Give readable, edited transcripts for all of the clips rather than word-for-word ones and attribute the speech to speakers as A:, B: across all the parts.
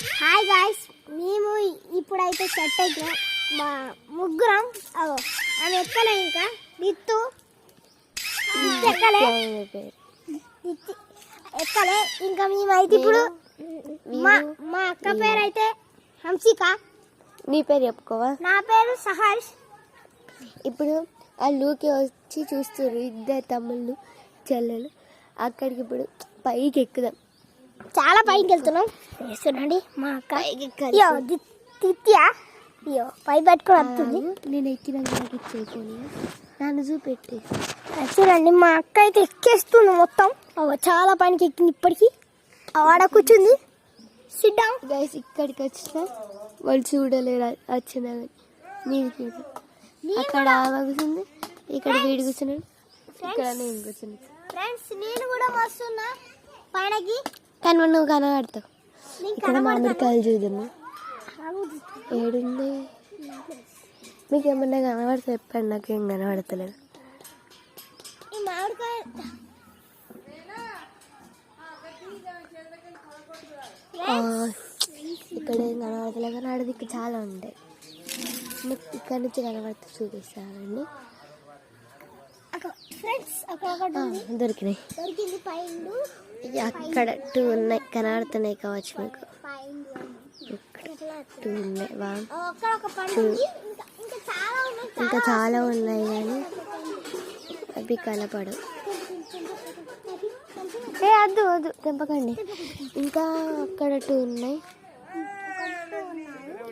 A: Hi guys, మేము ఇప్పుడైతే set అయిపోయాం. మా ముగ్గురం ఆమె ఎక్కలే, ఇంకా దిత్తు ఎక్కలే, ఎక్కలే ఇంకా మేమైతే ఇప్పుడు మా అక్క పేరు అయితే హంసిక.
B: నీ పేరు చెప్పుకోవా?
A: నా పేరు సహర్ష్.
B: ఇప్పుడు ఆ లూకి వచ్చి చూస్తారు ఇద్దరు తమ్ముళ్ళు చెల్లెలు. అక్కడికి ఇప్పుడు పైకి ఎక్కుదాం.
A: చాలా పైకి వెళ్తున్నాం. చూడండి మా అక్క తిత్యా పై పెట్టుకుని వస్తుంది.
B: నేను ఎక్కినాక నాకు ఇచ్చేకొని నన్ను చూపెట్టి.
A: చూడండి మా అక్క అయితే ఎక్కేస్తుంది మొత్తం. చాలా పైకి ఎక్కింది. ఇప్పటికి ఆడ కూర్చుంది. SIT down
B: guys. ఇక్కడికి వచ్చినా వాళ్ళు చూడలేరు వచ్చినా నీకు అక్కడ కూర్చుంది, ఇక్కడ వీడి కూర్చున్నాడు, ఇక్కడ నేను కూర్చున్నాను.
A: ఫ్రెండ్స్ నేను కూడా వస్తున్నా పైనకి,
B: కానీ నువ్వు కనబడతావు. ఇక్కడ మామిడికాయలు చూద్దాము. ఏడుంది మీకు ఏమన్నా కనబడితే చెప్పండి, నాకేం కనబడతలేదు. ఇక్కడ ఏం కనబడతలేదు, కానీ ఆడది ఇక్కడ చాలా ఉంటాయి. మీకు ఇక్కడ నుంచి కనబడితే చూపిస్తానండి. దొరికినాయి. అక్కడ 2 ఉన్నాయి, కనబడుతున్నాయి కావచ్చు మీకు. ఇక్కడ 2 ఉన్నాయి. ఇంకా చాలా ఉన్నాయి కానీ అవి కనపడవు. వద్దు వద్దు తెంపకండి. ఇంకా అక్కడ 2 ఉన్నాయి.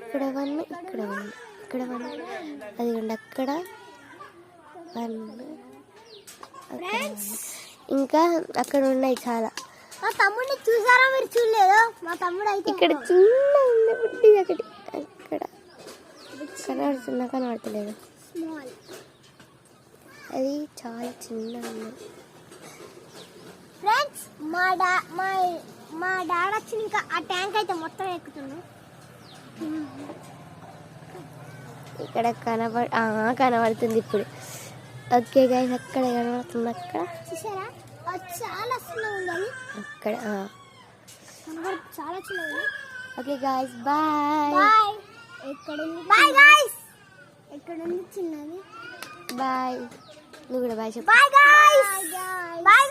B: ఇక్కడ 1, ఇక్కడ 1, ఇక్కడ 1. అదిగోండి అక్కడ 1, ఇంకా అక్కడ ఉన్నాయి చాలా.
A: మా తమ్ముడిని చూసారా మీరు? చూడలేదు. మా తమ్ముడు అయితే
B: ఇక్కడ చిన్న ఉంది బుడ్డి ఒకటి, అక్కడ కనబడతలేదు. అది చాలా చిన్న ఉంది.
A: ఫ్రెండ్స్ మా డాడ్ వచ్చి ఇంకా ఆ ట్యాంక్ అయితే మొత్తం ఎక్కుతున్నాం.
B: ఇక్కడ కనబడుతుంది ఇప్పుడు. ఓకే గైస్, అక్కడ కనబడుతుంది. అక్కడ
A: చూసారా? చాలా చిన్నగా ఉంది.
B: అక్కడ
A: చాలా చిన్నగా ఉంది.
B: Okay guys, bye.
A: బాయ్. ఎక్కడుంది? Bye guys. ఎక్కడుంది చిన్నది?
B: బాయ్. నువ్వు కూడా బాయ్ చెప్పు.
A: Bye guys. బాయ్.